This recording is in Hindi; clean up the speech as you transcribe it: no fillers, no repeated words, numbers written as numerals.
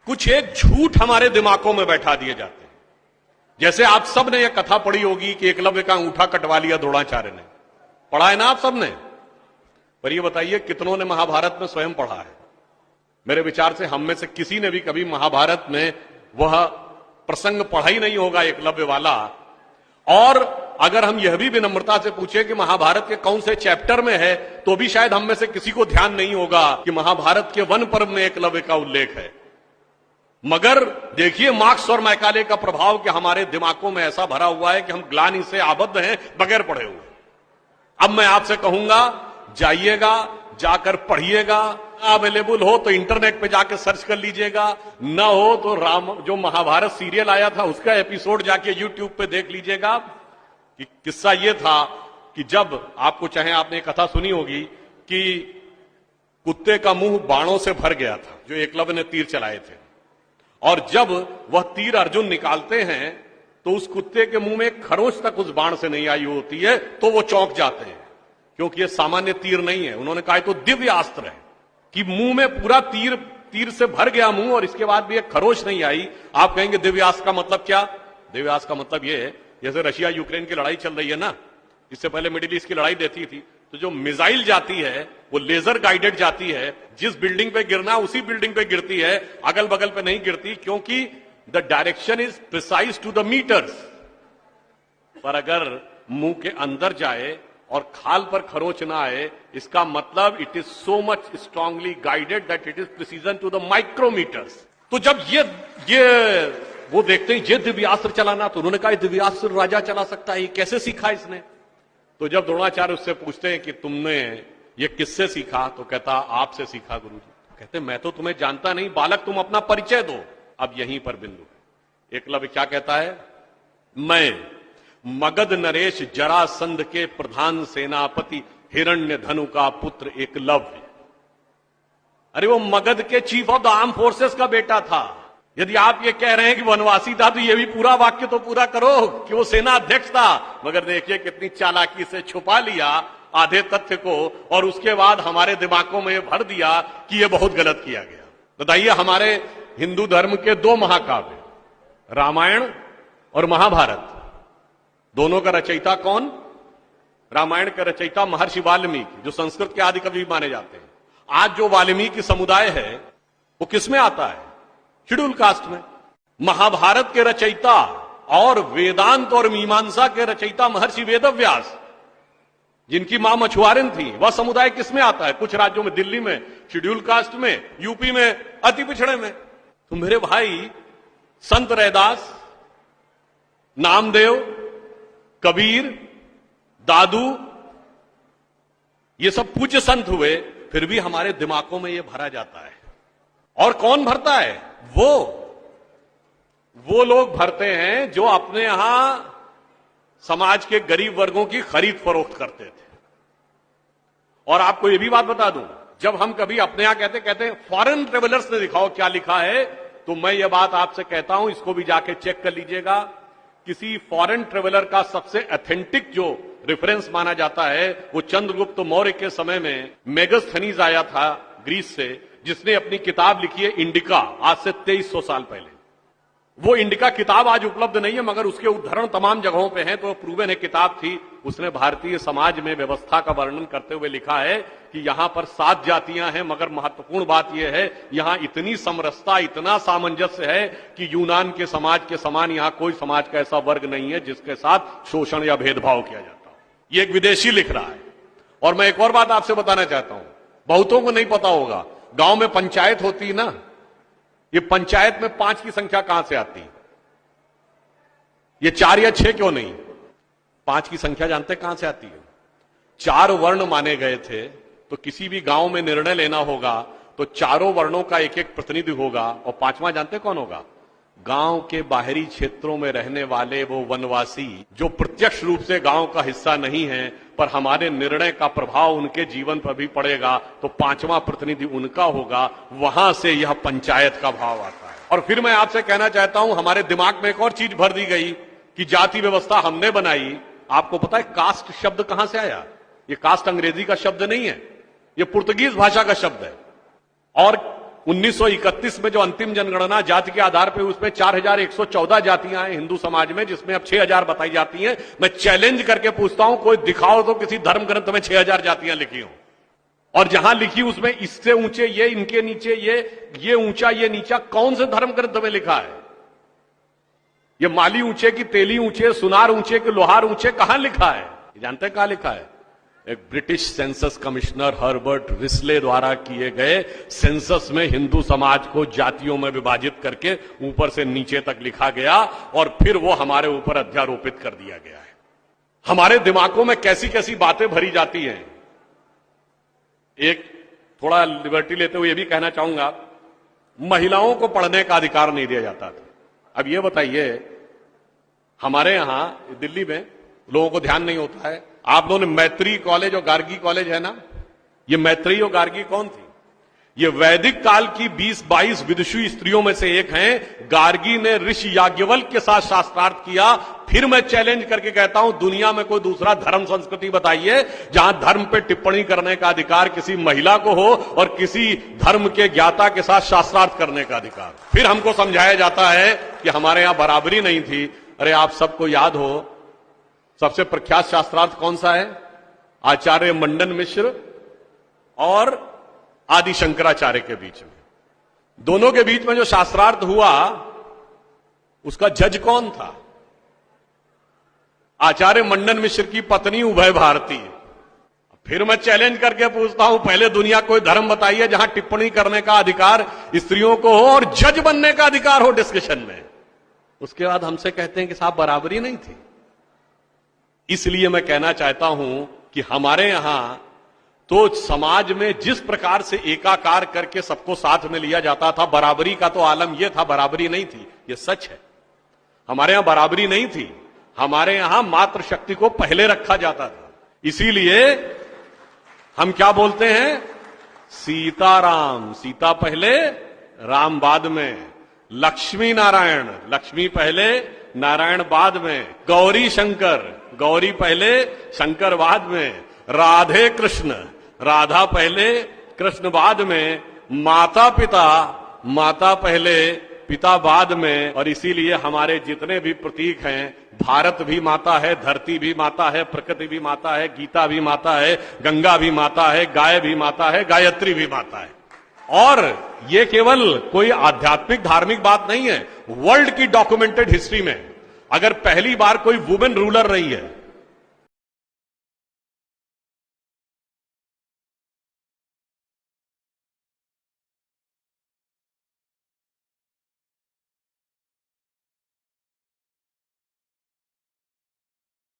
कुछ एक झूठ हमारे दिमागों में बैठा दिए जाते हैं। जैसे आप सब ने यह कथा पढ़ी होगी कि एकलव्य का अंगूठा कटवा लिया द्रोणाचार्य ने। पढ़ा है ना आप सब ने? पर यह बताइए कितनों ने महाभारत में स्वयं पढ़ा है? मेरे विचार से हम में से किसी ने भी कभी महाभारत में वह प्रसंग पढ़ा ही नहीं होगा एकलव्य वाला। और अगर हम यह भी विनम्रता से पूछे कि महाभारत के कौन से चैप्टर में है, तो भी शायद हम में से किसी को ध्यान नहीं होगा कि महाभारत के वन पर्व में एकलव्य का उल्लेख है। मगर देखिए मार्क्स और मैकाले का प्रभाव कि हमारे दिमागों में ऐसा भरा हुआ है कि हम ग्लानि से आबद्ध हैं बगैर पढ़े हुए। अब मैं आपसे कहूंगा, जाइएगा, जाकर पढ़िएगा। अवेलेबल हो तो इंटरनेट पे जाके सर्च कर लीजिएगा, न हो तो जो महाभारत सीरियल आया था उसका एपिसोड जाके यूट्यूब पे देख लीजिएगा। कि किस्सा ये था कि जब आपको चाहे आपने कथा सुनी होगी कि कुत्ते का मुंह बाणों से भर गया था जो एकलव्य ने तीर चलाए थे, और जब वह तीर अर्जुन निकालते हैं तो उस कुत्ते के मुंह में खरोंच तक उस बाण से नहीं आई होती है, तो वो चौंक जाते हैं क्योंकि ये सामान्य तीर नहीं है। उन्होंने कहा तो दिव्य अस्त्र है कि मुंह में पूरा तीर से भर गया मुंह और इसके बाद भी एक खरोंच नहीं आई। आप कहेंगे दिव्यास्त्र का मतलब क्या? दिव्यास्त्र का मतलब ये है, जैसे रशिया यूक्रेन की लड़ाई चल रही है ना, इससे पहले मिडिल ईस्ट की लड़ाई देती थी, तो जो मिसाइल जाती है वो लेजर गाइडेड जाती है। जिस बिल्डिंग पे गिरना उसी बिल्डिंग पे गिरती है, अगल बगल पे नहीं गिरती, क्योंकि the direction is precise to the meters. पर अगर मुंह के अंदर जाए और खाल पर खरोंच ना आए, इसका मतलब it is so much strongly guided that it is precision to the micrometers. तो जब ये वो देखते हैं ये दिव्यास्त्र चलाना, तो उन्होंने कहा दिव्यास्त्र राजा चला सकता है, ये कैसे सीखा इसने? तो जब द्रोणाचार्य उससे पूछते हैं कि तुमने ये किससे सीखा, तो कहता आपसे सीखा गुरुजी। कहते मैं तो तुम्हें जानता नहीं बालक, तुम अपना परिचय दो। अब यहीं पर बिंदु है। एकलव्य क्या कहता है? मैं मगध नरेश जरासंध के प्रधान सेनापति हिरण्य धनु का पुत्र एकलव्य। अरे वो मगध के chief of the arm forces का बेटा था। यदि आप ये कह रहे हैं कि वनवासी था, तो ये भी पूरा वाक्य तो पूरा करो कि वो सेना अध्यक्ष था। मगर देखिए कितनी चालाकी से छुपा लिया आधे तथ्य को, और उसके बाद हमारे दिमागों में भर दिया कि ये बहुत गलत किया गया। बताइए, हमारे हिंदू धर्म के दो महाकाव्य, रामायण और महाभारत, दोनों का रचयिता कौन? रामायण का रचयिता महर्षि वाल्मीकि, जो संस्कृत के आदि कवि माने जाते हैं। आज जो वाल्मीकि समुदाय है वो किसमें आता है? शेड्यूल कास्ट में। महाभारत के रचयिता और वेदांत और मीमांसा के रचयिता महर्षि वेदव्यास, जिनकी मां मछुआरिन थी, वह समुदाय किसमें आता है? कुछ राज्यों में, दिल्ली में शेड्यूल कास्ट में, यूपी में अति पिछड़े में। तो मेरे भाई, संत रैदास, नामदेव, कबीर, दादू, ये सब पूज्य संत हुए, फिर भी हमारे दिमागों में ये भरा जाता है। और कौन भरता है? वो लोग भरते हैं जो अपने यहां समाज के गरीब वर्गों की खरीद फरोख्त करते थे। और आपको यह भी बात बता दूं, जब हम कभी अपने यहां कहते हैं फॉरेन ट्रेवलर्स ने दिखाओ क्या लिखा है, तो मैं ये बात आपसे कहता हूं, इसको भी जाके चेक कर लीजिएगा। किसी फॉरेन ट्रेवलर का सबसे ऑथेंटिक जो रेफरेंस माना जाता है, वो चंद्रगुप्त मौर्य के समय में मेगस्थनीज आया था ग्रीस से, जिसने अपनी किताब लिखी है इंडिका, आज से 2300 साल पहले। वो इंडिका किताब आज उपलब्ध नहीं है, मगर उसके उद्धरण तमाम जगहों पे हैं, तो प्रूवन है किताब थी। उसने भारतीय समाज में व्यवस्था का वर्णन करते हुए लिखा है कि यहां पर 7 जातियां हैं, मगर महत्वपूर्ण बात यह है यहां इतनी समरसता, इतना सामंजस्य है कि यूनान के समाज के समान यहां कोई समाज का ऐसा वर्ग नहीं है जिसके साथ शोषण या भेदभाव किया जाता हो। ये एक विदेशी लिख रहा है। और मैं एक और बात आपसे बताना चाहता हूं, बहुतों को नहीं पता होगा, गांव में पंचायत होती है ना, ये पंचायत में 5 की संख्या कहां से आती है? ये 4 या 6 क्यों नहीं? 5 की संख्या जानते कहां से आती है? 4 वर्ण माने गए थे, तो किसी भी गांव में निर्णय लेना होगा तो चारों वर्णों का एक एक प्रतिनिधि होगा, और 5वां जानते कौन होगा? गांव के बाहरी क्षेत्रों में रहने वाले वो वनवासी जो प्रत्यक्ष रूप से गांव का हिस्सा नहीं है, पर हमारे निर्णय का प्रभाव उनके जीवन पर भी पड़ेगा, तो 5वां प्रतिनिधि उनका होगा। वहां से यह पंचायत का भाव आता है। और फिर मैं आपसे कहना चाहता हूं, हमारे दिमाग में एक और चीज भर दी गई कि जाति व्यवस्था हमने बनाई। आपको पता है कास्ट शब्द कहां से आया? ये कास्ट अंग्रेजी का शब्द नहीं है, ये पुर्तगीज भाषा का शब्द है। और 1931 में जो अंतिम जनगणना जाति के आधार पर, उसमें 4114 जातियां हैं हिंदू समाज में, जिसमें अब 6000 बताई जाती हैं। मैं चैलेंज करके पूछता हूं, कोई दिखाओ तो किसी धर्म ग्रंथ में 6000 जातियां लिखी हो, और जहां लिखी उसमें इससे ऊंचे ये, इनके नीचे ये ऊंचा ये नीचा, कौन से धर्म ग्रंथ में लिखा है? ये माली ऊंचे की तेली ऊंचे, सुनार ऊंचे कि लोहार ऊंचे, कहां लिखा है? जानते हैं कहां लिखा है? एक British census commissioner Herbert Risley द्वारा किए गए सेंसस में हिंदू समाज को जातियों में विभाजित करके ऊपर से नीचे तक लिखा गया, और फिर वो हमारे ऊपर अध्यारोपित कर दिया गया है। हमारे दिमागों में कैसी कैसी बातें भरी जाती हैं। एक थोड़ा लिबर्टी लेते हुए यह भी कहना चाहूंगा, महिलाओं को पढ़ने का अधिकार नहीं दिया जाता था। अब यह बताइए, हमारे यहां दिल्ली में लोगों को ध्यान नहीं होता है, आप लोगों ने मैत्री कॉलेज और गार्गी कॉलेज है ना, ये मैत्री और गार्गी कौन थी? ये वैदिक काल की 20-22 विदुषी स्त्रियों में से एक हैं। गार्गी ने ऋषि याज्ञवल्क्य के साथ शास्त्रार्थ किया। फिर मैं चैलेंज करके कहता हूं, दुनिया में कोई दूसरा धर्म संस्कृति बताइए जहां धर्म पे टिप्पणी करने का अधिकार किसी महिला को हो और किसी धर्म के ज्ञाता के साथ शास्त्रार्थ करने का अधिकार। फिर हमको समझाया जाता है कि हमारे यहां बराबरी नहीं थी। अरे आप सबको याद हो, सबसे प्रख्यात शास्त्रार्थ कौन सा है? आचार्य मंडन मिश्र और आदि शंकराचार्य के बीच में। दोनों के बीच में जो शास्त्रार्थ हुआ, उसका जज कौन था? आचार्य मंडन मिश्र की पत्नी उभय भारती। फिर मैं चैलेंज करके पूछता हूं, पहले दुनिया कोई धर्म बताइए जहां टिप्पणी करने का अधिकार स्त्रियों को हो और जज बनने का अधिकार हो डिस्कशन में। उसके बाद हमसे कहते हैं कि साहब बराबरी नहीं थी। इसलिए मैं कहना चाहता हूं कि हमारे यहां तो समाज में जिस प्रकार से एकाकार करके सबको साथ में लिया जाता था, बराबरी का तो आलम यह था, बराबरी नहीं थी। यह सच है, हमारे यहां बराबरी नहीं थी। हमारे यहां मातृशक्ति को पहले रखा जाता था। इसीलिए हम क्या बोलते हैं? सीताराम, सीता पहले राम बाद में। लक्ष्मी नारायण, लक्ष्मी पहले नारायण बाद में। गौरी शंकर, गौरी पहले शंकर बाद में। राधे कृष्ण, राधा पहले कृष्ण बाद में। माता पिता, माता पहले पिता बाद में। और इसीलिए हमारे जितने भी प्रतीक हैं, भारत भी माता है, धरती भी माता है, प्रकृति भी माता है, गीता भी माता है, गंगा भी माता है, गाय भी माता है, गायत्री भी माता है। और ये केवल कोई आध्यात्मिक धार्मिक बात नहीं है। वर्ल्ड की डॉक्यूमेंटेड हिस्ट्री में अगर पहली बार कोई वुमेन रूलर रही है